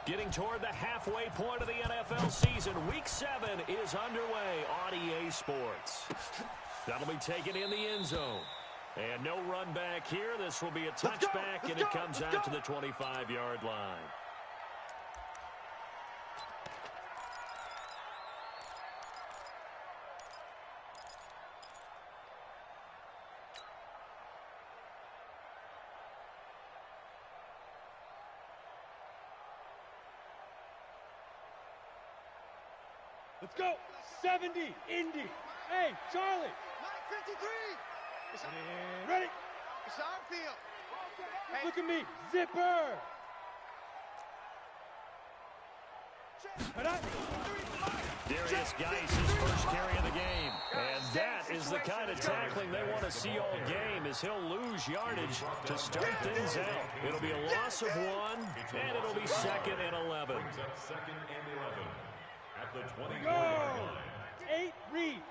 Getting toward the halfway point of the NFL season. Week 7 is underway on EA Sports. That'll be taken in the end zone. And no run back here. This will be a touchback, and it comes out to the 25-yard line. Let's go. 70, Indy. Hey, Charlie. 53. Ready? It's our field. Hey. Look at me. Zipper. Darius Geis' first carry of the game. And that is the kind of tackling they want to see all game, as he'll lose yardage to start things out. It'll be a loss of 1, and it'll be 2nd and 11. Second and 11 at the 20-yard line. 8, read.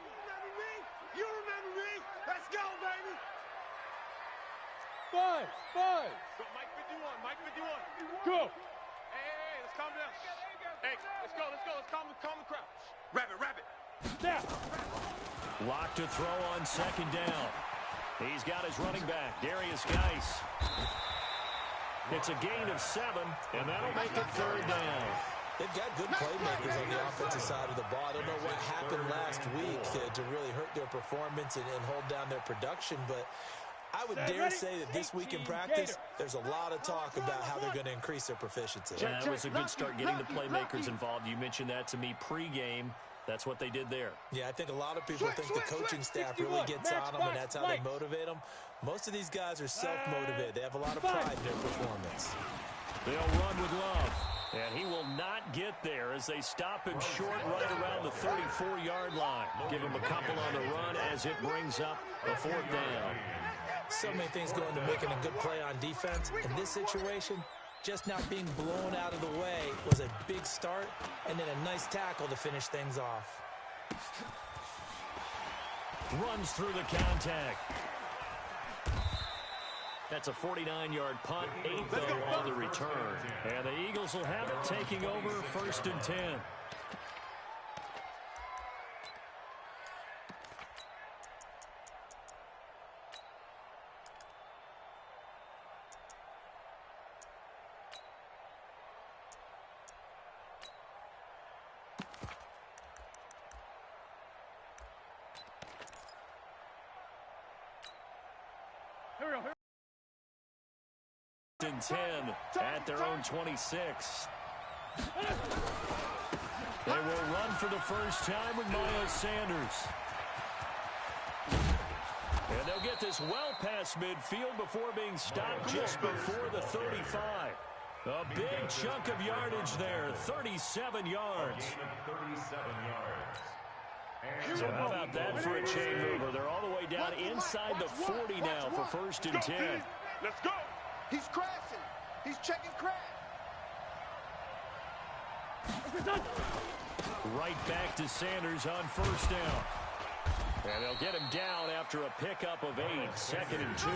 You remember me? Let's go, baby. 5. Go, Mike 51. Mike 51. Go. Hey, let's calm down. Hey, let's go. Let's calm the crowd. Wrap it. Snap. Lock to throw on 2nd down. He's got his running back, Darius Geis. It's a gain of 7, and that'll make it 3rd down. They've got good playmakers on the offensive side of the ball. I don't know what happened last week to really hurt their performance and hold down their production, but I would dare say that this week in practice, there's a lot of talk about how they're going to increase their proficiency. Yeah, that was a good start getting the playmakers involved. You mentioned that to me pregame. That's what they did there. Yeah, I think a lot of people think the coaching staff really gets on them, and that's how they motivate them. Most of these guys are self-motivated. They have a lot of pride in their performance. They'll run with Love. And he will not get there as they stop him short right around the 34-yard line. Give him a couple on the run as it brings up a 4th down. So many things go into making a good play on defense. In this situation, just not being blown out of the way was a big start, and then a nice tackle to finish things off. Runs through the contact. That's a 49-yard punt, 8 though on the return. And the Eagles will have it taking over 1st and 10. And 10 at their own 26. They will run for the first time with Miles Sanders. And they'll get this well past midfield before being stopped just before the 35. A big chunk of yardage there, 37 yards. 37 yards. So how about that for a chain mover? They're all the way down inside the 40 now for 1st and 10. Let's go. He's crashing. He's checking crash. Right back to Sanders on 1st down. And they'll get him down after a pickup of 8, 2nd and 2.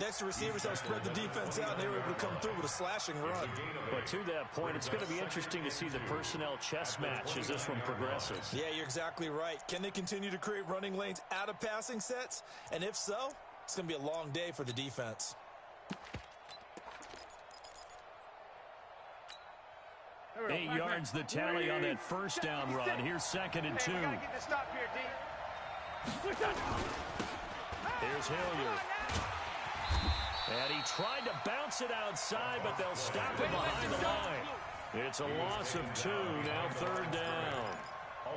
Next, the receivers have spread the defense out, and they were able to come through with a slashing run. But to that point, it's going to be interesting to see the personnel chess match as this one progresses. Yeah, you're exactly right. Can they continue to create running lanes out of passing sets? And if so, it's going to be a long day for the defense. 8 yards the tally on that 1st down run. Here's 2nd and 2. Here's Hilliard. And he tried to bounce it outside, but they'll stop him behind the line. It's a loss of 2, now 3rd down.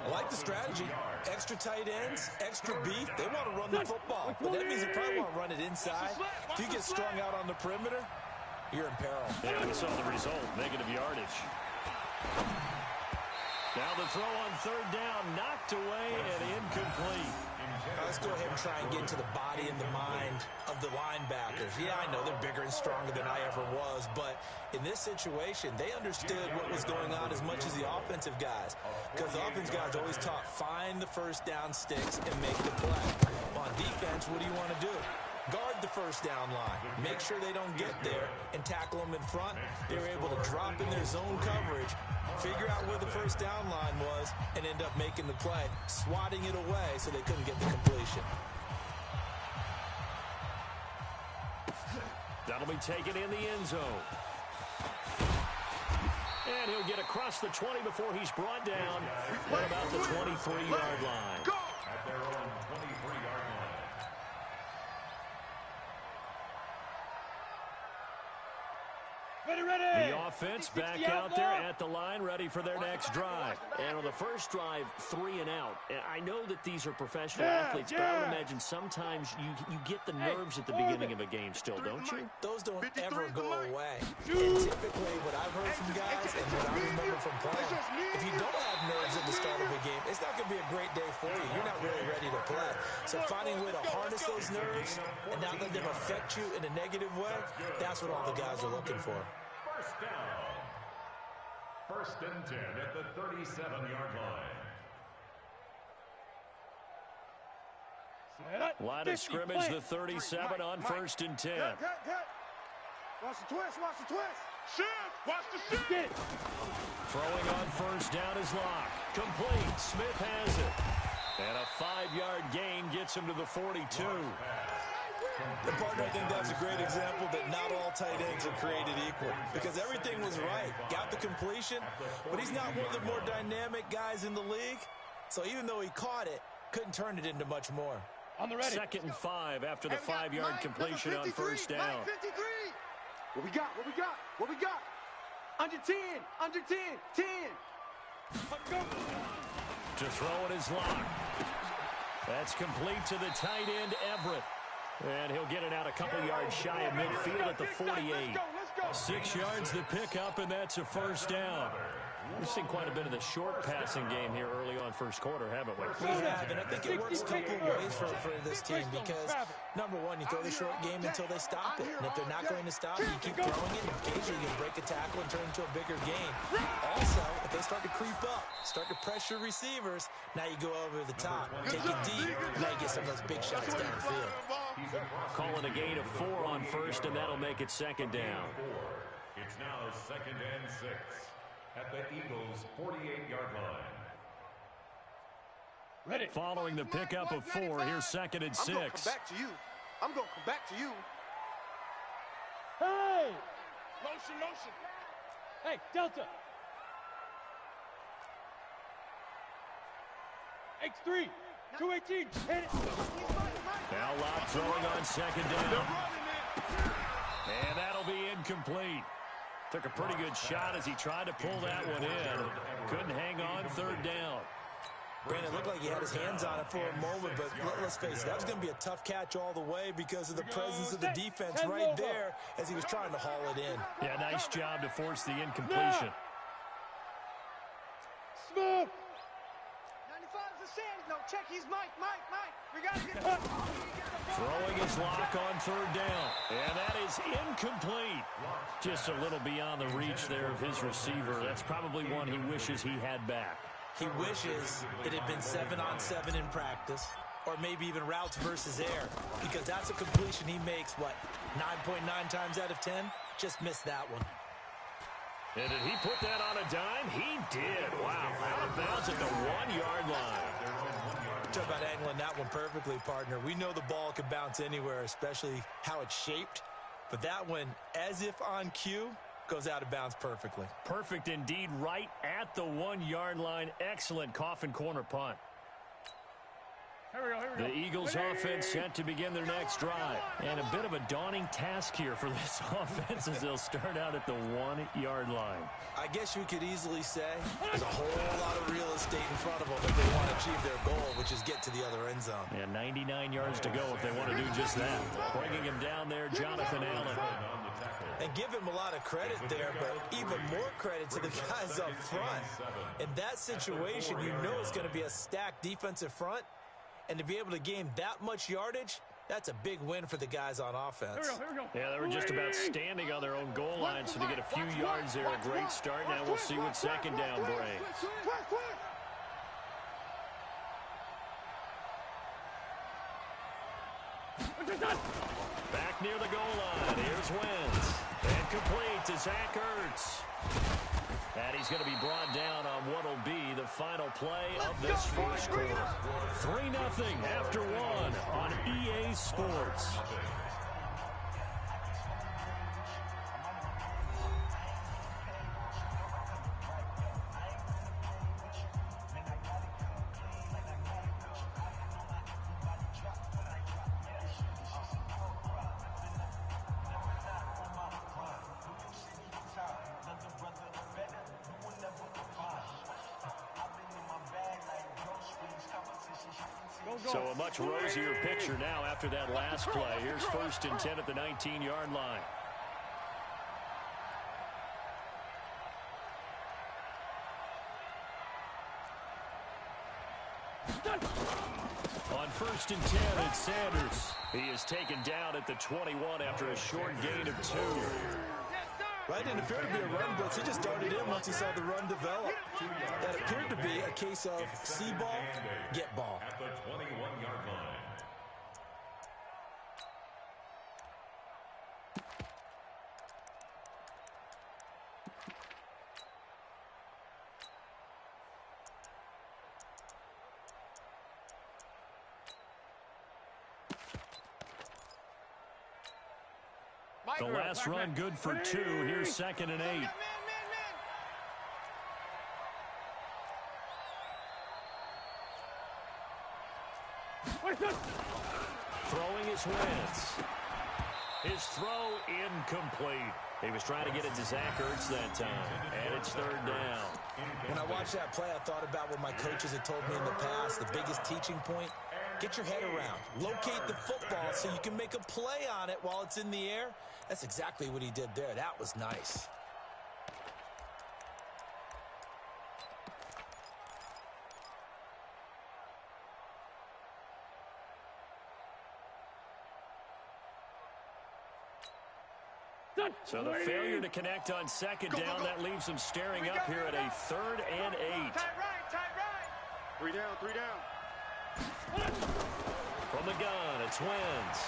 I like the strategy. Extra tight ends, extra beef. They want to run the football, but that means they probably want to run it inside. If you get strung out on the perimeter, you're in peril. Yeah, we saw the result, negative yardage. Now the throw on 3rd down, knocked away and incomplete. Let's go ahead and try and get into the body and the mind of the linebackers. Yeah, I know they're bigger and stronger than I ever was, but in this situation, they understood what was going on as much as the offensive guys, because the offensive guys always taught find the 1st down sticks and make the play. On defense, what do you want to do? Guard the first down line. Make sure they don't get there and tackle them in front. They were able to drop in their zone coverage, figure out where the first down line was, and end up making the play, swatting it away so they couldn't get the completion. That'll be taken in the end zone. And he'll get across the 20 before he's brought down at about the 23-yard line. At their own 23-yard line. Ready. The offense back out there at the line, ready for their next drive. And on the first drive, 3 and out. I know that these are professional athletes, but I would imagine sometimes you get the nerves at the beginning of a game still, don't you? Those don't ever go away. And typically, what I've heard from guys and what I remember from playing, if you don't have nerves at the start of a game, it's not going to be a great day for you. You're not really ready to play. So finding a way to harness those nerves and not let them affect you in a negative way, that's what all the guys are looking for. First down. First and 10 at the 37-yard line. Line of scrimmage, the 37 on first and 10. Cut. Watch the twist. Shift. Watch the shift. Throwing on first down is Locke. Complete. Smith has it. And a 5-yard gain gets him to the 42. And partner, I think that's a great example that not all tight ends are created equal, because everything was right. Got the completion, but he's not one of the more dynamic guys in the league. So even though he caught it, couldn't turn it into much more. On the ready. 2nd and 5 after the 5-yard completion on first down. What we got? Under 10. 10. To throw it is Locke. That's complete to the tight end, Everett. And he'll get it out a couple yards shy of midfield at the 48. 6 yards the pickup, and that's a first down. We've seen quite a bit of the short passing game here early on first quarter, haven't we? We have, and I think it works a couple ways for this team because, number one, you throw the short game until they stop it. And if they're not going to stop it, you keep throwing it, and occasionally you can break a tackle and turn it into a bigger gain. Also, if they start to creep up, start to pressure receivers, now you go over the top, take it deep, now you get some of those big shots downfield. Calling a gain of 4 on first, and that'll make it second down. It's now 2nd and 6 at the Eagles' 48-yard line. Ready. Following the pickup of 4, here's 2nd and 6. I'm going to come back to you. Hey. Motion. Hey, Delta. X3. 218. Hit it. Now Locke throwing on second down. And that'll be incomplete. Took a pretty good shot as he tried to pull that one in. Couldn't hang on third down. Brandon, it looked like he had his hands on it for a moment, but let's face it, that was going to be a tough catch all the way because of the presence of the defense right there as he was trying to haul it in. Yeah, nice job to force the incompletion. Smooth. 95 is the sand. No, check. He's Mike. We got to get Throwing his Locke on third down. And that is incomplete. Just a little beyond the reach there of his receiver. That's probably one he wishes he had back. He wishes it had been 7-on-7 in practice, or maybe even routes versus air, because that's a completion he makes, 9.9 times out of 10? Just missed that one. And did he put that on a dime? He did. Wow. Out of bounds at the 1-yard line. Talk about angling that one perfectly, partner. We know the ball can bounce anywhere, especially how it's shaped. But that one, as if on cue, goes out of bounds perfectly. Perfect indeed, right at the 1-yard line. Excellent coffin corner punt. Here we go. The Eagles offense set to begin their next drive. And a bit of a daunting task here for this offense as they'll start out at the 1-yard line. I guess you could easily say there's a whole lot of real estate in front of them if they want to achieve their goal, which is get to the other end zone. And 99 yards to go if they want to do just that. Bringing him down there, Jonathan Allen. And give him a lot of credit there, but even more credit to the guys up front. In that situation, you know it's going to be a stacked defensive front. And to be able to gain that much yardage, that's a big win for the guys on offense. Here we go. Yeah, they were just about standing on their own goal line, so to get a few yards there, a great start. Now we'll see what second down brings. Back near the goal line. Here's Wentz. And complete to Zach Ertz. And he's going to be brought down on what will be the final play of this first quarter. 3-0 after 1 on EA Sports. So a much rosier picture now after that last play. Here's 1st and 10 at the 19-yard line. On 1st and 10, it's Sanders. He is taken down at the 21 after a short gain of 2. Right, didn't appear to be a run blitz. He just darted in once he saw the run develop. That appeared to be a case of see ball, get ball. At the 21-yard line. The last run good for 2. Here's 2nd and 8. Throwing his Wentz. His throw incomplete. He was trying to get it to Zach Ertz that time. And it's 3rd down. When I watched that play, I thought about what my coaches had told me in the past. The biggest teaching point, get your head around. Locate the football so you can make a play on it while it's in the air. That's exactly what he did there. That was nice. So the failure to connect on 2nd down, that leaves them staring up here at a 3rd and 8. Tight right. 3 down, 3 down. From the gun, it's Wentz.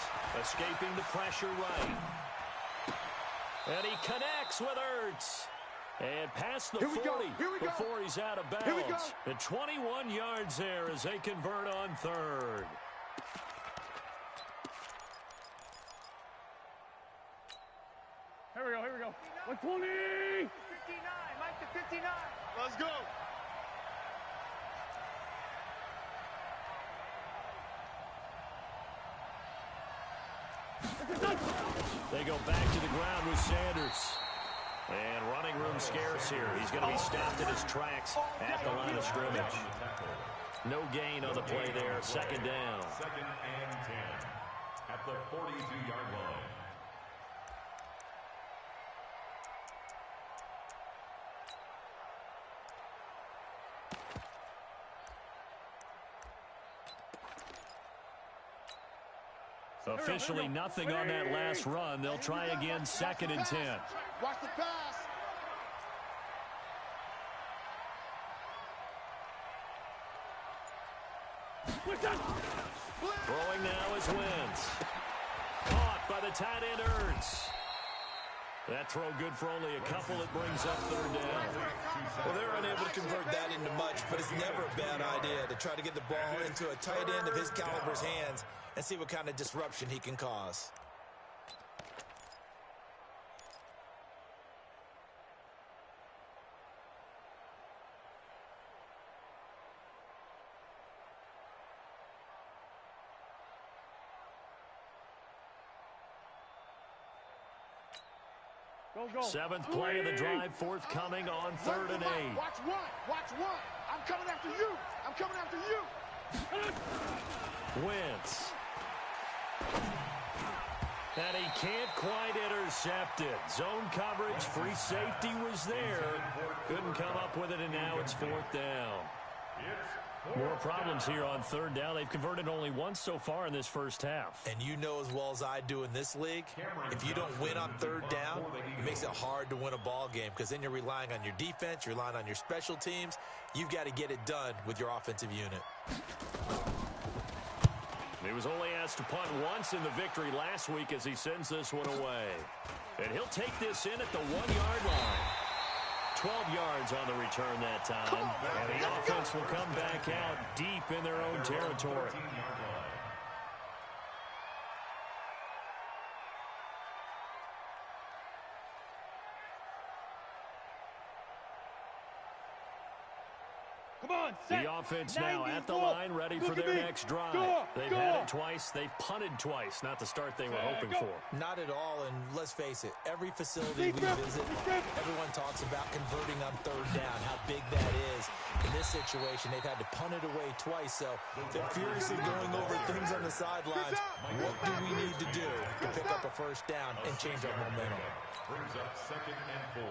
Escaping the pressure right. And he connects with Ertz. And past the 40 before he's out of bounds. The 21 yards there as they convert on 3rd. Here we go. 120! 59, Mike to 59. Let's go. They go back to the ground with Sanders. And running room scarce here. He's going to be stopped in his tracks at the line of scrimmage. No gain on the play there. 2nd down. 2nd and 10 at the 42-yard line. Officially nothing on that last run. They'll try again 2nd and 10. Watch the pass. Throwing now is Wentz. Caught by the tight end Ertz. That throw good for only a couple. It brings up 3rd down. Well, they're unable to convert that into much, but it's never a bad idea to try to get the ball into a tight end of his caliber's hands and see what kind of disruption he can cause. Go. 7th play of the drive, forthcoming on 3rd and 8. Watch one. I'm coming after you. Wentz. And he can't quite intercept it. Zone coverage, free safety was there. Couldn't come up with it, and now it's 4th down. More problems here on 3rd down. They've converted only once so far in this first half. And you know as well as I do in this league, if you don't win on 3rd down, it makes it hard to win a ball game because then you're relying on your defense, you're relying on your special teams. You've got to get it done with your offensive unit. He was only asked to punt once in the victory last week as he sends this one away. And he'll take this in at the 1-yard line. 12 yards on the return that time. And the offense will come back out deep in their own territory. The offense now at the line, ready for their next drive. They've had it twice. They've punted twice. Not the start they were hoping for. Not at all, and let's face it, every facility we visit, everyone talks about converting on third down, how big that is. In this situation, they've had to punt it away twice, so they're furiously going over things on the sidelines. What do we need to do to pick up a first down and change our momentum? Brings up 2nd and 4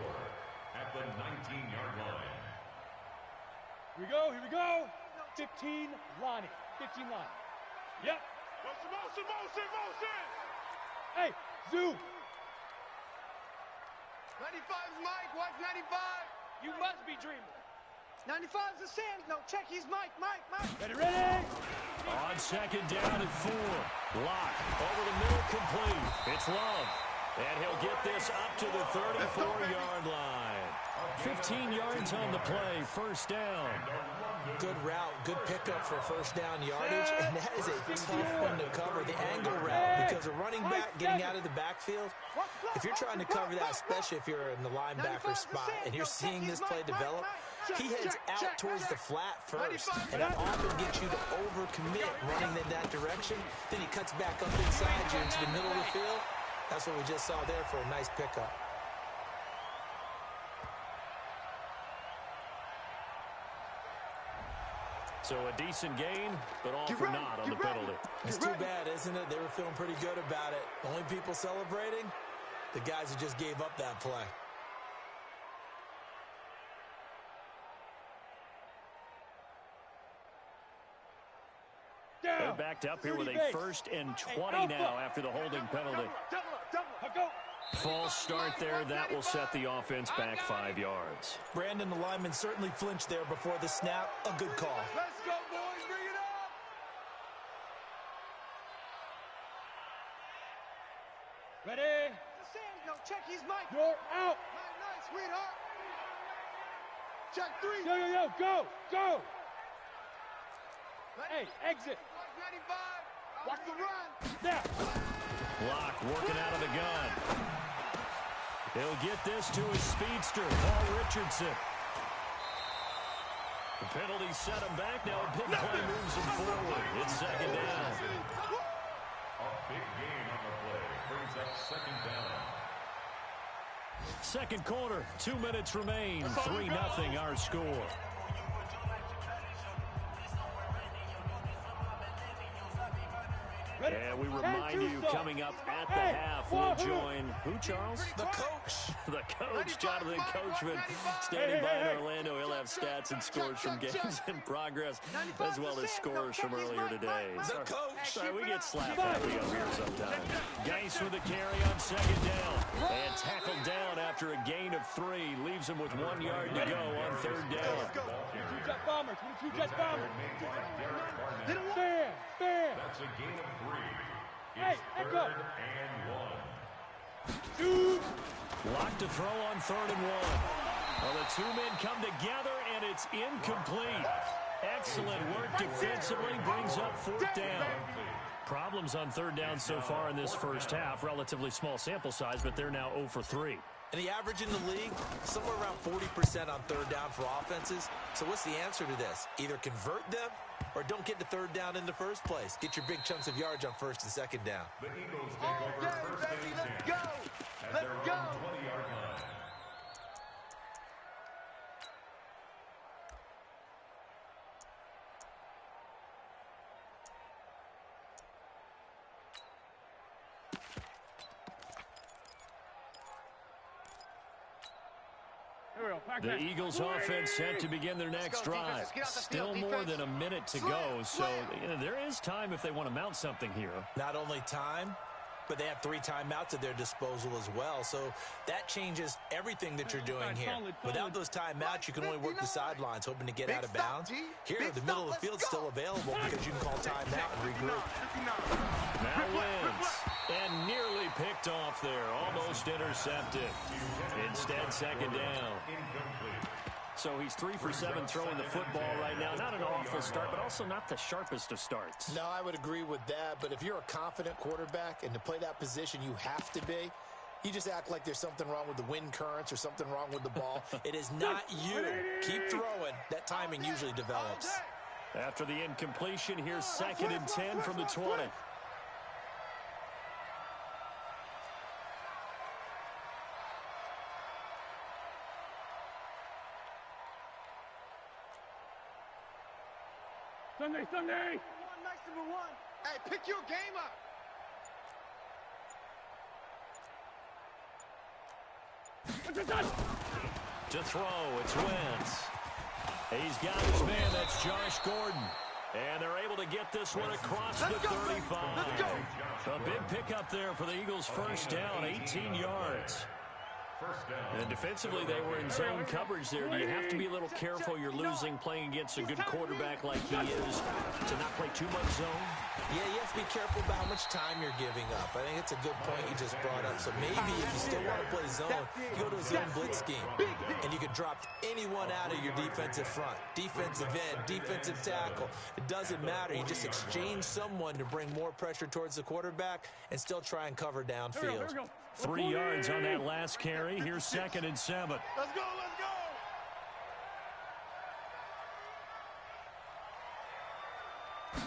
at the 19-yard line. Here we go. 15, Lonnie. 15, Lonnie. Yep. Motion. Hey, Zoo. 95's Mike. Watch 95. You must be dreaming. 95's the Sam. No, check. He's Mike. Ready. On 2nd down and 4. Lock over the middle, complete. It's Love. And he'll get this up to the 34-yard line. 15 yards on the play, first down. Good route, good pickup for first down yardage, and that is a tough one to cover, the angle route, because a running back getting out of the backfield, if you're trying to cover that, especially if you're in the linebacker spot, and you're seeing this play develop, he heads out towards the flat first, and that often gets you to overcommit running in that direction. Then he cuts back up inside you into the middle of the field. That's what we just saw there for a nice pickup. So a decent gain, but all for naught on the penalty. It's too bad, isn't it? They were feeling pretty good about it. Only people celebrating, the guys who just gave up that play. They're backed up here with a 1st and 20 now after the holding penalty. False start there. That will set the offense back 5 yards. Brandon, the lineman, certainly flinched there before the snap. A good call. Let's go, boys. Bring it up. Ready. Sam. No, check. He's Mike. You're out. Nice, sweetheart. Check 3. Go. Hey, exit. Watch 95. Watch the run. Snap. Lock working out of the gun. He'll get this to his speedster, Paul Richardson. The penalty set him back. Now a big play moves him forward. It's 2nd down. A big gain on the play brings up 2nd down. Second quarter, 2 minutes remain. 3-0 our score. And we remind you, coming up at the half, we'll join who, Charles? The coach. The coach, Jonathan Coachman, standing by in Orlando. He'll have stats and scores from games in progress, as well as scores from earlier today. The coach. Sorry, we get slap happy up here sometimes. Geis with the carry on 2nd down. And tackled down after a gain of 3. Leaves him with 1 yard to go on 3rd down. 22 Jet Bomber. 22 Jet Bomber. Stand. That's a gain of 3. Hey, It's 3rd and 1. Lock to throw on 3rd and 1. Well, the 2 men come together, and it's incomplete. Excellent work defensively, brings up 4th down. Problems on 3rd down so far in this first half. Relatively small sample size, but they're now 0 for 3. And the average in the league, somewhere around 40% on 3rd down for offenses. So what's the answer to this? Either convert them or don't get to 3rd down in the first place. Get your big chunks of yards on 1st and 2nd down. The Eagles take over 1st and 10 Let's go. at their own 20-yard line. The Eagles offense set to begin their next drive. Still more than a minute to go, so there is time if they want to mount something here. Not only time, but they have 3 timeouts at their disposal as well. So that changes everything that you're doing here. Without those timeouts, you can only work the sidelines, hoping to get out of bounds. Here, the middle of the field's still available because you can call timeout and regroup. Now wins. And nearly picked off there. Almost intercepted. Instead, second down. So he's 3 for 7 throwing the football right now. Not an awful start, but also not the sharpest of starts. No, I would agree with that. But if you're a confident quarterback and to play that position you have to be, you just act like there's something wrong with the wind currents or something wrong with the ball. It is not you. Keep throwing. That timing usually develops. After the incompletion, here's 2nd and 10 from the 20. Sunday, Sunday! Nice number 1. Hey, pick your game up. To throw, it's Wentz. He's got his man, that's Josh Gordon. And they're able to get this one across the 35. A big pickup there for the Eagles' first down, 18 yards. And defensively, they were in zone coverage there. Do you have to be a little careful? You're losing playing against a good quarterback like he is to not play too much zone? Yeah, you have to be careful about how much time you're giving up. I think it's a good point you just brought up. So maybe if you still want to play zone, you go to a zone blitz scheme. And you can drop anyone out of your defensive front. Defensive end, defensive tackle. It doesn't matter. You just exchange someone to bring more pressure towards the quarterback and still try and cover downfield. 3 yards on that last carry. Here's 2nd and 7. Let's go,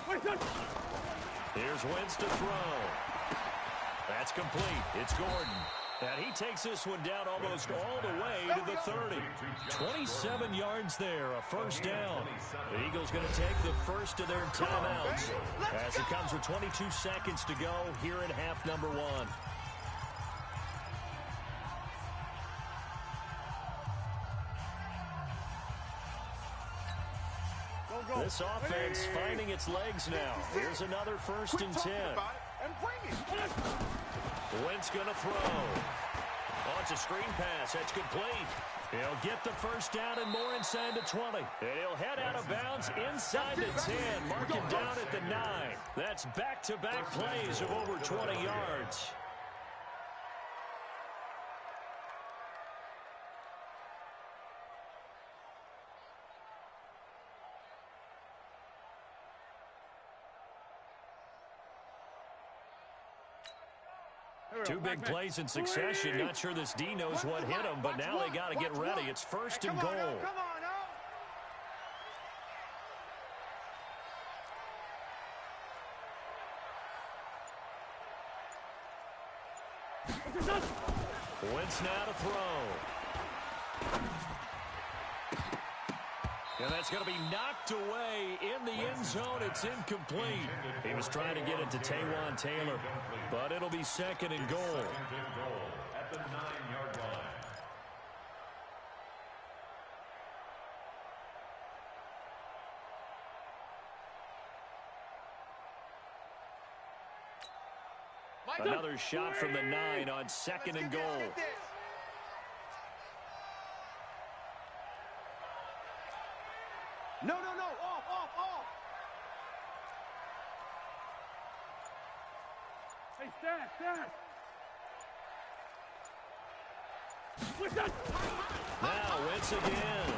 let's go. Here's Wentz to throw. That's complete. It's Gordon. And he takes this one down almost all the way to the 30. 27 yards there, a first down. The Eagles going to take the first of their timeouts as it comes with 22 seconds to go here in half number 1. This offense finding its legs now. Here's another 1st and 10. Wentz going to throw. Oh, it's a screen pass. That's complete. He'll get the first down and more inside the 20. And he'll head out of bounds inside the 10. Marking down at the 9. That's back-to-back plays of over 20 yards. Two big plays in succession. Not sure this D knows what hit him, but now they got to get ready. It's 1st and goal. Wentz now to throw. And that's going to be knocked away in the end zone. It's incomplete. He was trying to get it to Taywan Taylor, but it'll be 2nd and goal. At the 9-yard line. Another shot from the 9 on 2nd and goal. No, off. Hey, stand. Now Wentz again.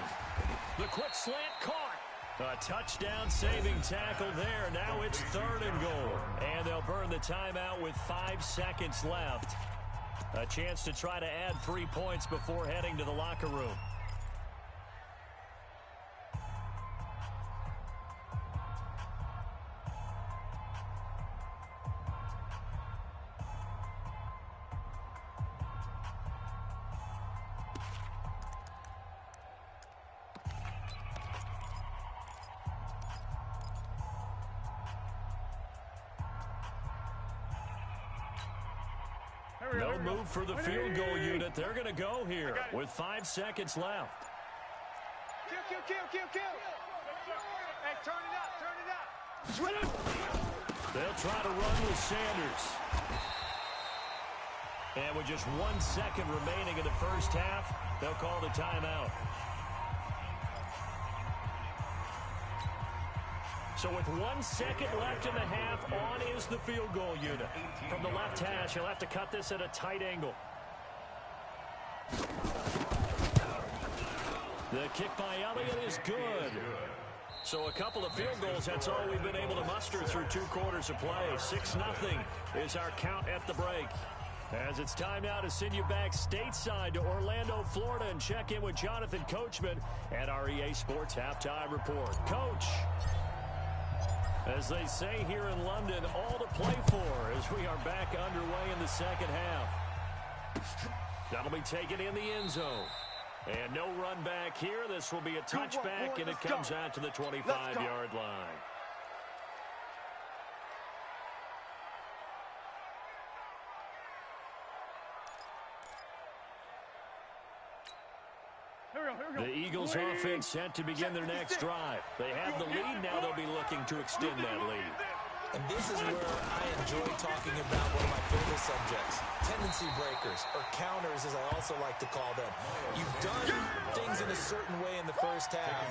The quick slant caught. A touchdown saving tackle there. Now it's 3rd and goal. And they'll burn the timeout with 5 seconds left. A chance to try to add 3 points before heading to the locker room. No move for the field goal unit. They're going to go here with 5 seconds left. Kill. Hey, turn it up. They'll try to run with Sanders. And with just 1 second remaining in the first half, they'll call the timeout. So with 1 second left in the half, on is the field goal unit. From the left hash, he'll have to cut this at a tight angle. The kick by Elliott is good. So a couple of field goals, that's all we've been able to muster through 2 quarters of play. 6-0 is our count at the break. As it's time now to send you back stateside to Orlando, Florida, and check in with Jonathan Coachman at our EA Sports Halftime Report. Coach, as they say here in London, all to play for as we are back underway in the second half. That'll be taken in the end zone. And no run back here. This will be a touchback, and it comes out to the 25-yard line. The Eagles offense set to begin their next drive. They have the lead. Now they'll be looking to extend that lead. And this is where I enjoy talking about one of my favorite subjects, tendency breakers, or counters as I also like to call them. You've done things in a certain way in the first half,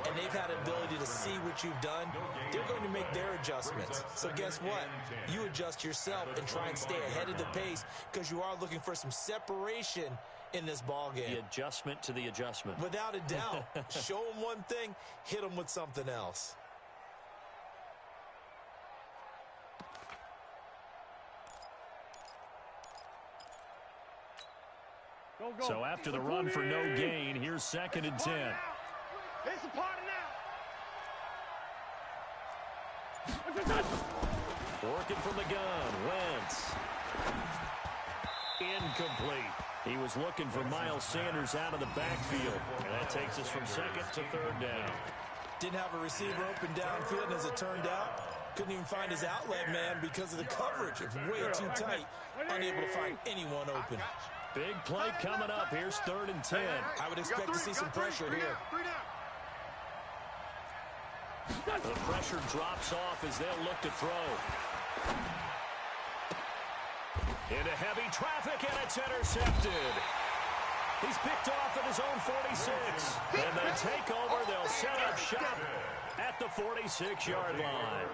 and they've had an ability to see what you've done. They're going to make their adjustments. So guess what? You adjust yourself and try and stay ahead of the pace because you are looking for some separation in this ball game. The adjustment to the adjustment. Without a doubt. Show them one thing, hit them with something else. So after the run for no gain, here's 2nd and 10. It's a party now. Working from the gun, Wentz. Incomplete. He was looking for Miles Sanders out of the backfield. And that takes us from 2nd to 3rd down. Didn't have a receiver open downfield, and as it turned out, couldn't even find his outlet man because of the coverage. It's way too tight. Unable to find anyone open. Big play coming up. Here's 3rd and 10. I would expect to see some pressure here. The pressure drops off as they'll look to throw. Into heavy traffic, and it's intercepted. He's picked off at his own 46. And they take over. They'll set up shop at the 46-yard line.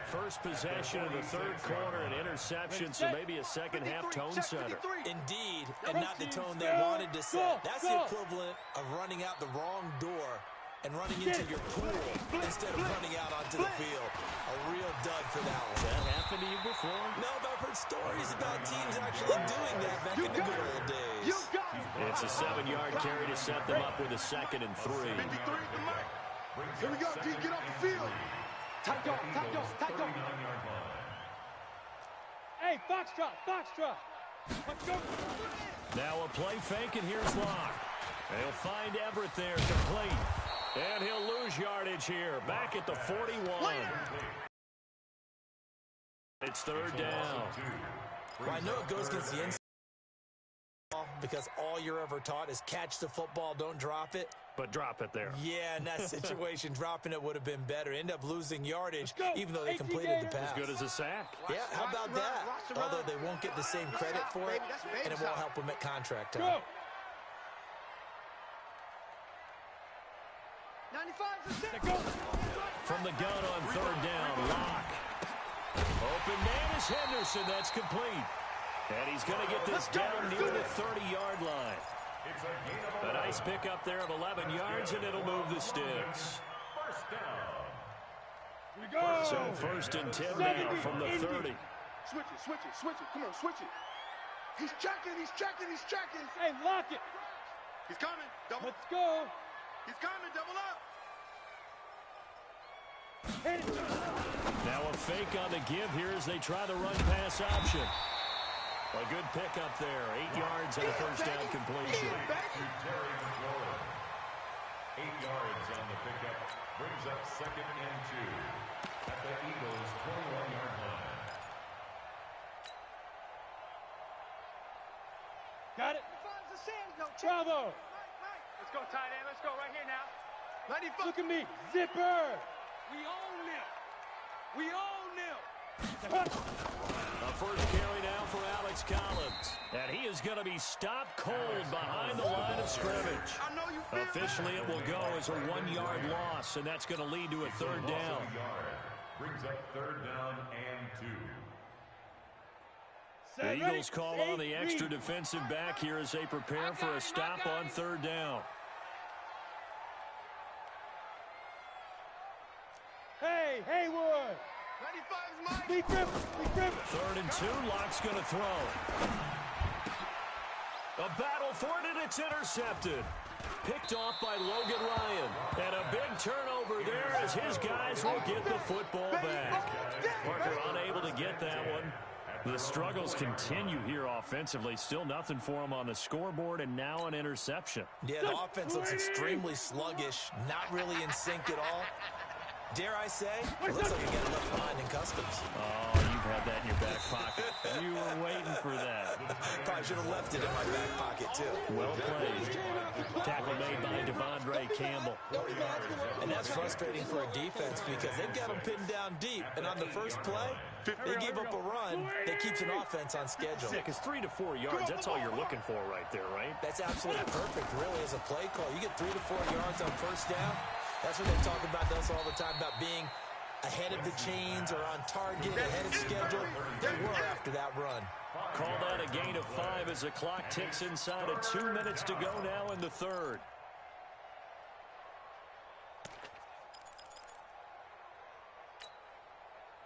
First possession of the 3rd quarter, an interception, so maybe a second-half tone setter. Indeed, and not the tone they wanted to set. That's the equivalent of running out the wrong door and running into your pool instead of running out onto the field. A real dud for that one. That happened to you before? No, but I've heard stories about teams actually doing that back in the good old days. It's a 7-yard carry to set them up with a 2nd and 3. Here we go, D, get off the field. Tight dog, tight dog, tight dog. Hey, foxtrot. Let's go. Now a play fake, and here's Locke. They'll find Everett there, complete. And he'll lose yardage here, back at the 41. It's 3rd down. Well, I know it goes against the inside because all you're ever taught is catch the football, don't drop it. But drop it there. Yeah, in that situation, dropping it would have been better. End up losing yardage, even though they completed the pass. As good as a sack. Yeah, how about that? Although they won't get the same credit for it, and it won't help them at contract time. 95. From the gun on 3rd down, Locke. Open man is Henderson. That's complete. And he's going to get this down near the 30-yard line. A nice pickup there of 11 yards, and it'll move the sticks. So 1st and 10 now from the 30. Switch it. Come on, switch it. He's checking. Hey, lock it. He's coming. Double. Let's go. He's coming. Double up. Now a fake on the give here as they try the run-pass option. A good pickup there. 8 yards on the 1st down completion. 8 yards on the pickup brings up 2nd and 2 at the Eagles' 21-yard line. Got it. Bravo. Let's go, tight end. Let's go right here now. 95. Look at me. Zipper. We own them. A first carry now for Alex Alex Collins. And he is going to be stopped cold behind the line of scrimmage. Officially, it will go as a 1-yard loss, and that's going to lead to a third down. Brings up third down and 2. The Eagles call on the extra defensive back here as they prepare for a stop on third down. Hey, Haywood. 95's Be dribble. 3rd and 2. Lock's going to throw. A battle for it, and it's intercepted. Picked off by Logan Ryan. And a big turnover there as his guys will get the football back. Parker unable to get that one. The struggles continue here offensively. Still nothing for them on the scoreboard, and now an interception. Yeah, the offense looks extremely sluggish, not really in sync at all. Dare I say, it looks like you got left behind in customs. Oh, you've had that in your back pocket. You were waiting for that. Probably should have left it in my back pocket, too. Well played. Tackle made by Devondre Campbell. And that's frustrating for a defense because they've got them pinned down deep. And on the first play, they give up a run that keeps an offense on schedule. Yeah, because 3 to 4 yards, that's all you're looking for right there, right? That's absolutely perfect, really, as a play call. You get 3 to 4 yards on first down. That's what they talk about us all the time, about being ahead of the chains or on target, ahead of schedule. They were after that run. Call that a gain of 5 as the clock ticks inside of 2 minutes to go now in the third.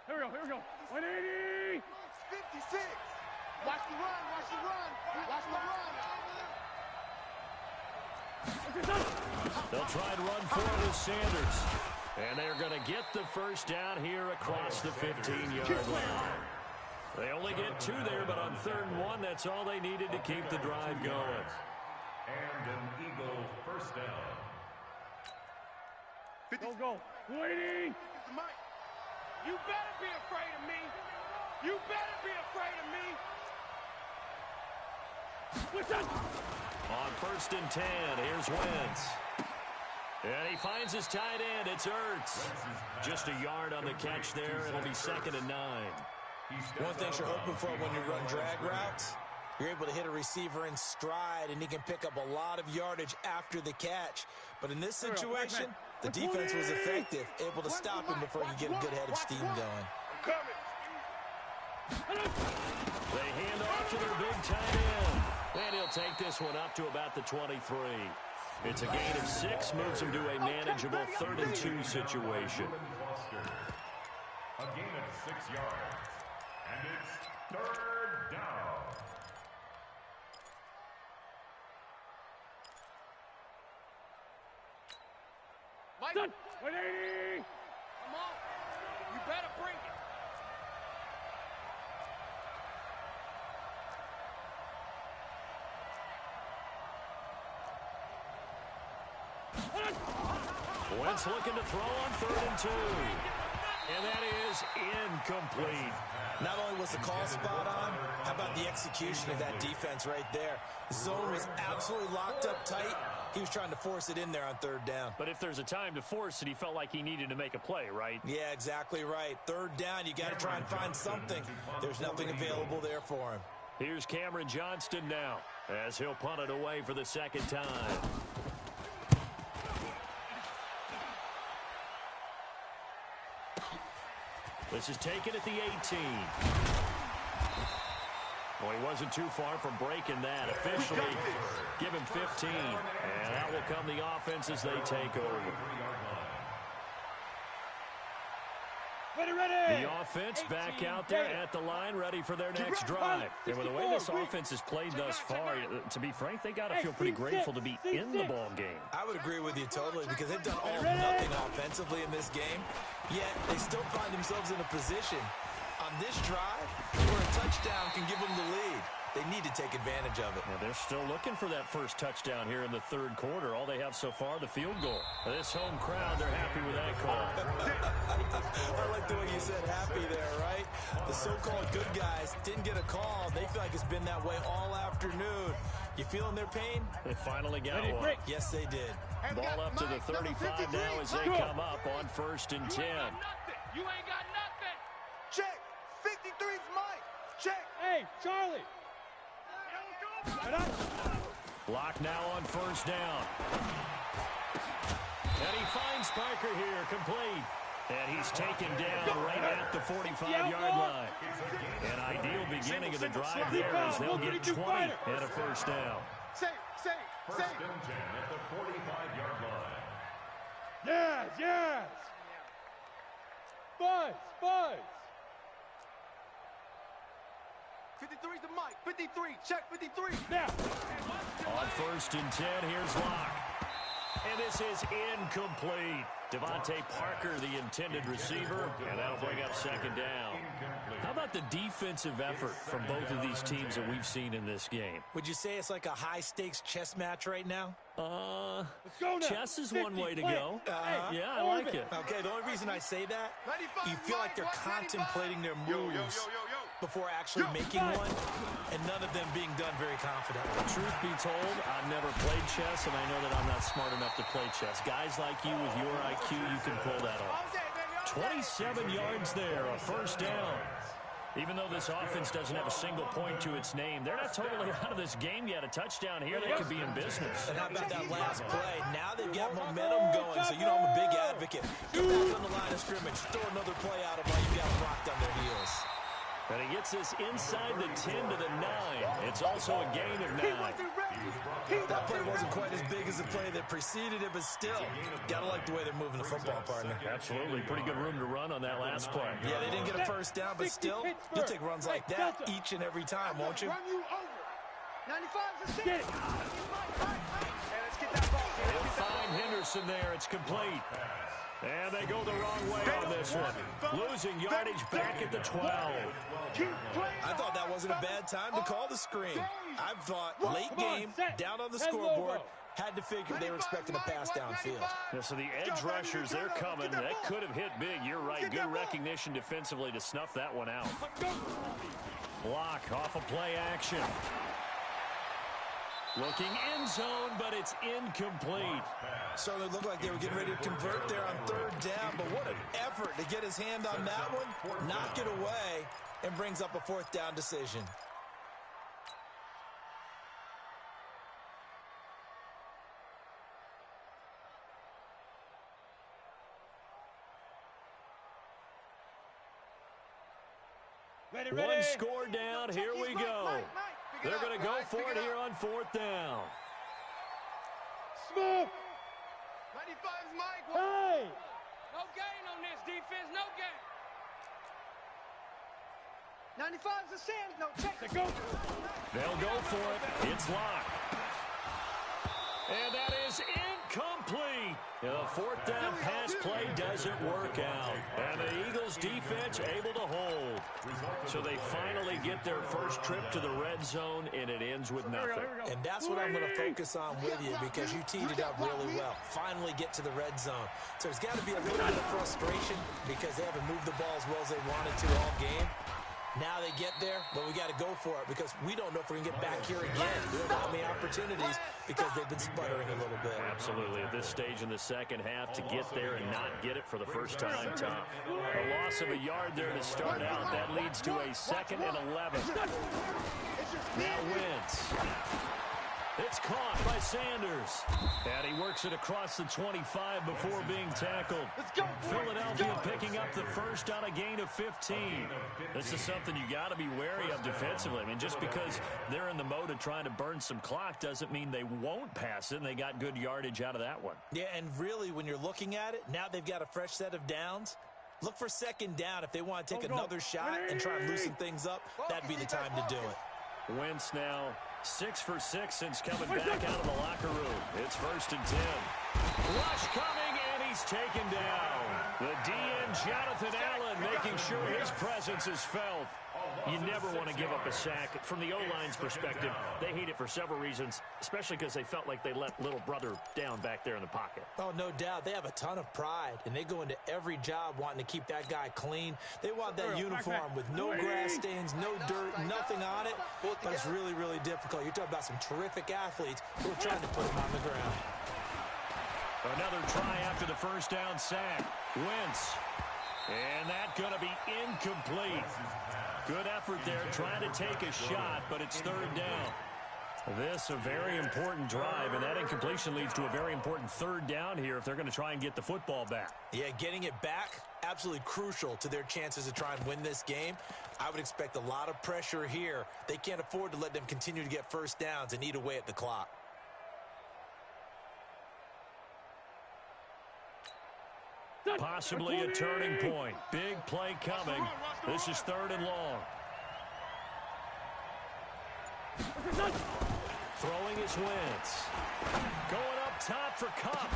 Here we go. 180. 56. Watch the run. Watch the run. They'll try and run for it with Sanders. And they're going to get the first down here across the 15-yard line. They only get 2 there, but on 3rd and 1, that's all they needed to keep the drive going. And an Eagle first down. Go. 180. You better be afraid of me. You better be afraid of me. On 1st and 10, here's Wentz. And he finds his tight end. It's Ertz. Just a yard on the catch there. It'll be 2nd and 9. One thing you're hoping for when you run drag routes, you're able to hit a receiver in stride, and he can pick up a lot of yardage after the catch. But in this situation, the defense was effective, able to stop him before he could get a good head of steam going. They hand off to their big tight end. And he'll take this one up to about the 23. It's a gain of 6, moves him to a manageable 3rd and 2 situation. A gain of 6 yards. And it's 3rd down. Mike. 180. Come on. You better bring it. Wentz looking to throw on 3rd and 2. And that is incomplete. Not only was the call spot on, how about the execution of that defense right there? The zone was absolutely locked up tight. He was trying to force it in there on 3rd down. But if there's a time to force it, he felt like he needed to make a play, right? Yeah, exactly right. 3rd down, you got to try and find something. There's nothing available there for him. Here's Cameron Johnston now as he'll punt it away for the 2nd time. This is taken at the 18. Well, he wasn't too far from breaking that. Officially, give him 15. And out will come the offense as they take over. Ready. The offense back out there at the line, ready for their next drive. And with the way this offense has played thus far, to be frank, they got to feel pretty grateful to be in the ball game. I would agree with you totally because they've done all nothing offensively in this game, yet they still find themselves in a position on this drive where a touchdown can give them the lead. They need to take advantage of it. Well, they're still looking for that first touchdown here in the 3rd quarter. All they have so far, the field goal. This home crowd, they're happy with that call. I like the way you said happy there, right? The so-called good guys didn't get a call. They feel like it's been that way all afternoon. You feeling their pain? They finally got one. Yes, they did. Ball up to the 35 now as they come up on 1st and 10. You ain't got nothing. Check. 53's Mike. Check. Hey, Charlie. Block now on first down. And he finds Parker here, complete. And he's taken down right at the 45-yard line. An ideal beginning of the drive there as they'll get 20 and a first down. Safe. First and 10 at the 45-yard line. Yes. Buzz. 53's the mic. 53. Check 53. Now. On first and 10, here's Locke. And this is incomplete. Devontae Parker, the intended receiver, and that'll bring up second down. How about the defensive effort from both of these teams that we've seen in this game? Would you say it's like a high-stakes chess match right now? Let's go now. Chess is one way to go. Yeah, I like it. Okay, the only reason I say that, you feel like they're contemplating their moves before actually making one, and none of them being done very confidently. Truth be told, I've never played chess, and I know that I'm not smart enough to play chess. Guys like you with your IQ, you can pull that off. 27 yards there, a first down. Even though this offense doesn't have a single point to its name, they're not totally out of this game yet. A touchdown here, they could be in business. And how about that last play? Now they've got momentum going, so you know I'm a big advocate. Go back on the line of scrimmage, throw another play out of while you've got them rocked on their heels. And he gets this inside the 10 to the 9. It's also a gain of 9. That play wasn't quite as big as the play that preceded it, but still, gotta like the way they're moving the football, partner. Absolutely. Pretty good room to run on that last play. Yeah, they didn't get a first down, but still, you'll take runs like that each and every time, won't you? Run you over. 95's a six. Get it. Let's get that ball. They'll find Henderson there. It's complete. And they go the wrong way on this one. Losing yardage back at the 12. I thought that wasn't a bad time to call the screen. I thought late game, down on the scoreboard, had to figure they were expecting a pass downfield. Yeah, so the edge rushers, they're coming. That could have hit big. You're right. Good recognition defensively to snuff that one out. Block off a play action. Looking end zone, but it's incomplete. Certainly looked like they were getting ready to convert there on third down, but what an effort to get his hand on that one, knock it away, and brings up a fourth down decision. Ready. One score down. Here we go. They're going to go for it here on fourth down. Smith. 95's Mike. Hey. No gain on this defense, no gain. 95's a Sam. No, check. Let's go. They'll go for it. It's locked. And that is incomplete. The fourth down pass play doesn't work out. And the Eagles defense able to hold. So they finally get their first trip to the red zone, and it ends with nothing. And that's what I'm going to focus on with you because you teed it up really well. Finally get to the red zone. So there's got to be a little bit of frustration because they haven't moved the ball as well as they wanted to all game. Now they get there, but we got to go for it because we don't know if we're going to get back here again. We don't have many opportunities because they've been sputtering a little bit. Absolutely. At this stage in the second half, to get there and not get it for the first time, tough. A loss of a yard there to start out. That leads to a 2nd and 11. Now Wentz. It's caught by Sanders. And he works it across the 25 before being tackled. Philadelphia picking up the first on a gain of 15. This is something you got to be wary of defensively. I mean, just because they're in the mode of trying to burn some clock doesn't mean they won't pass it, and they got good yardage out of that one. Yeah, and really, when you're looking at it, now they've got a fresh set of downs. Look for second down if they want to take another shot and try and loosen things up. That'd be the time to do it. Wentz now 6 for 6 since coming back out of the locker room. It's 1st and 10. Rush coming, and he's taken down. The DN, Jonathan Allen, making sure his presence is felt. You never want to give up a sack. From the O-line's perspective, they hate it for several reasons, especially because they felt like they let little brother down back there in the pocket. Oh, no doubt. They have a ton of pride, and they go into every job wanting to keep that guy clean. They want that uniform with no grass stains, no dirt, nothing on it, but it's really, really difficult. You're talking about some terrific athletes who are trying to put him on the ground. Another try after the first down sack. Wentz. And that's going to be incomplete. Good effort there, trying to take a shot, but it's 3rd down. This a very important drive, and that incompletion leads to a very important third down here if they're going to try and get the football back. Yeah, getting it back, absolutely crucial to their chances to try and win this game. I would expect a lot of pressure here. They can't afford to let them continue to get first downs and eat away at the clock. Possibly a turning point. Big play coming. This is 3rd and long. Throwing his Wentz. Going up top for Cup.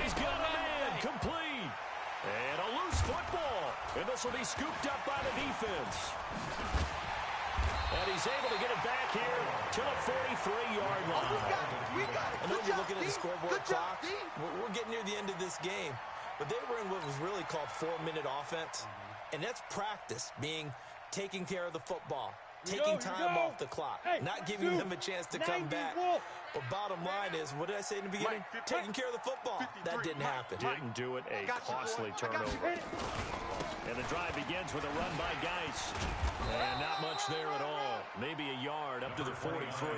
He's got a man. Complete. And a loose football. And this will be scooped up by the defense. And he's able to get it back here to the 43-yard line. I know you're looking at the scoreboard clock. We're getting near the end of this game. But they were in what was really called 4-minute offense. And that's practice, being taking care of the football. Taking time off the clock, not giving them a chance to come back. But bottom line is, what did I say in the beginning? Taking care of the football. That didn't happen. Didn't do it. A costly turnover. And the drive begins with a run by Geis. And not much there at all. Maybe a yard up to the 43.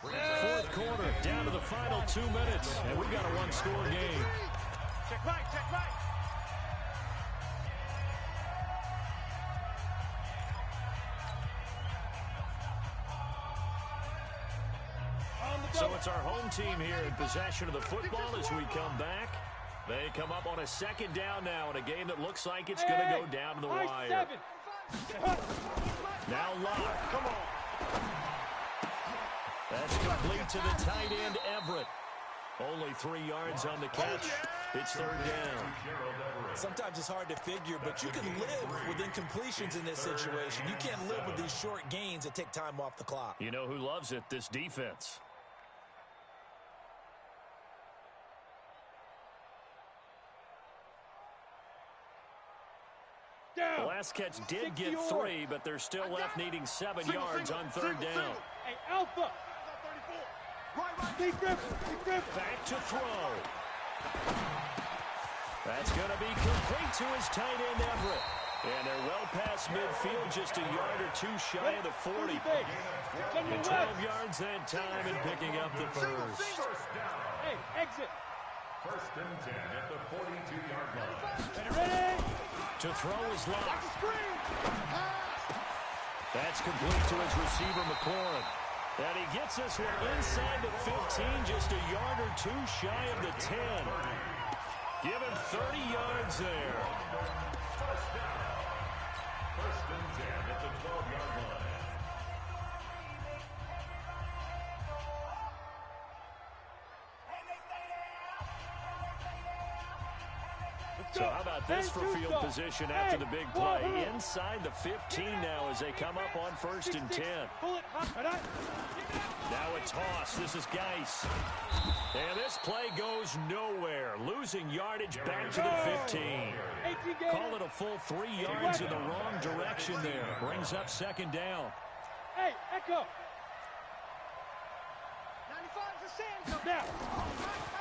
Fourth quarter, down to the final 2 minutes. And we've got a one-score game. Check right, check right. So it's our home team here in possession of the football as we come back. They come up on a 2nd down now in a game that looks like it's going to go down to the wire. Now Locke. Come on. That's complete to the tight end, Everett. Only 3 yards on the catch. It's 3rd down. Sometimes it's hard to figure, but you can live with incompletions in this situation. You can't live with these short gains that take time off the clock. You know who loves it? This defense. The last catch did get 3, but they're still left needing 7 yards on 3rd down. Hey, Alpha. Back to throw. That's going to be complete to his tight end, Everett. And they're well past midfield, just a yard or 2 shy of the 40. And 12 yards that time and picking up the first. Hey, exit. 1st and 10 at the 42-yard line. Ready? To throw is Locke. That's complete to his receiver, McLaurin. And he gets this one inside the 15, just a yard or 2 shy of the 10. Give him 30 yards there. 1st and 10 at the 12-yard line. So how about this for field position after the big play? Inside the 15 now as they come up on 1st and 10. Now a toss. This is Geis. And this play goes nowhere. Losing yardage back to the 15. Call it a full 3 yards in the wrong direction there. Brings up 2nd down. Hey, Echo. 95 is now.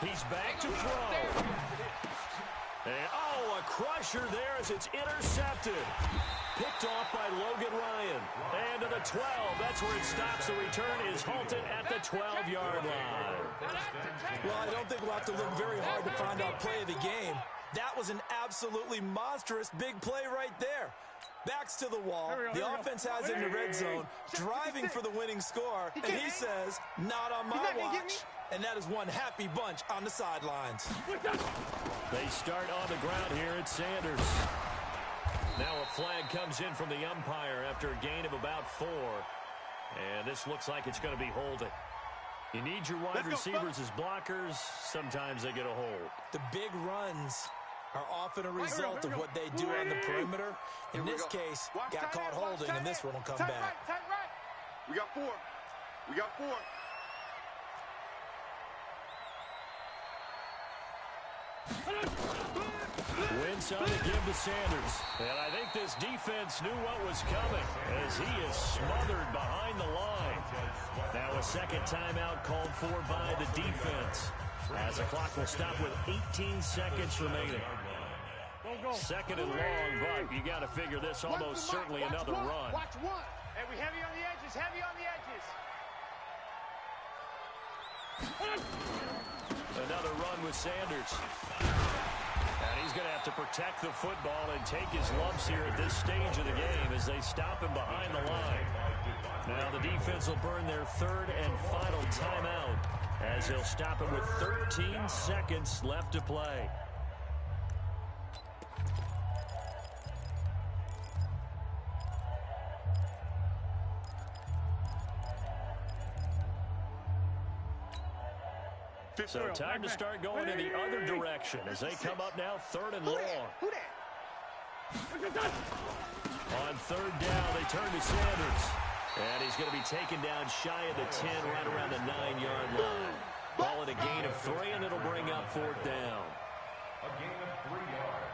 He's back to throw. And, oh, a crusher there as it's intercepted. Picked off by Logan Ryan. And to the 12. That's where it stops. The return is halted at the 12-yard line. Well, I don't think we'll have to look very hard to find out play of the game. That was an absolutely monstrous big play right there. Backs to the wall. The offense has it in the red zone, driving for the winning score. And he says, not on my watch. And that is one happy bunch on the sidelines. They start on the ground here at Sanders. Now a flag comes in from the umpire after a gain of about 4. And this looks like it's going to be holding. You need your wide receivers as blockers. Sometimes they get a hold. The big runs are often a result of what they do on the perimeter. In this case, got caught holding, and this one will come back. We got 4. We got 4. Wentz on to give to Sanders. And I think this defense knew what was coming as he is smothered behind the line. Now a 2nd timeout called for by the defense as the clock will stop with 18 seconds remaining. Second and long, but you got to figure this almost certainly another run. Watch one. Hey, we heavy on the edges, heavy on the edges. Another run with Sanders. And he's going to have to protect the football and take his lumps here at this stage of the game as they stop him behind the line. Now the defense will burn their third and final timeout as they'll stop him with 13 seconds left to play. So time to start going in the other direction as they come up now third and long. On third down, they turn to Sanders. And he's going to be taken down shy of the 10, right around the 9-yard line. Ball at a gain of 3, and it'll bring up fourth down. A gain of 3 yards.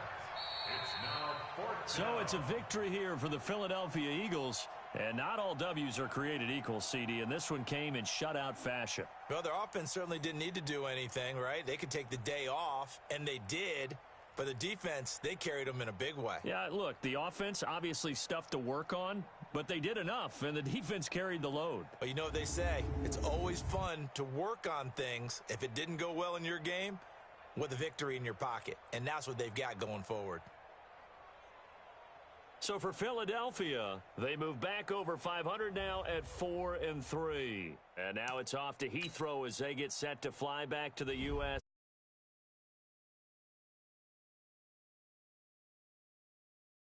It's now fourth down. So it's a victory here for the Philadelphia Eagles. And not all W's are created equal, CD, and this one came in shutout fashion. Well, their offense certainly didn't need to do anything, right? They could take the day off, and they did. But the defense, they carried them in a big way. Yeah, look, the offense, obviously stuff to work on, but they did enough, and the defense carried the load. But you know what they say, it's always fun to work on things if it didn't go well in your game with a victory in your pocket. And that's what they've got going forward. So for Philadelphia, they move back over 500 now at 4-3. And now it's off to Heathrow as they get set to fly back to the U.S.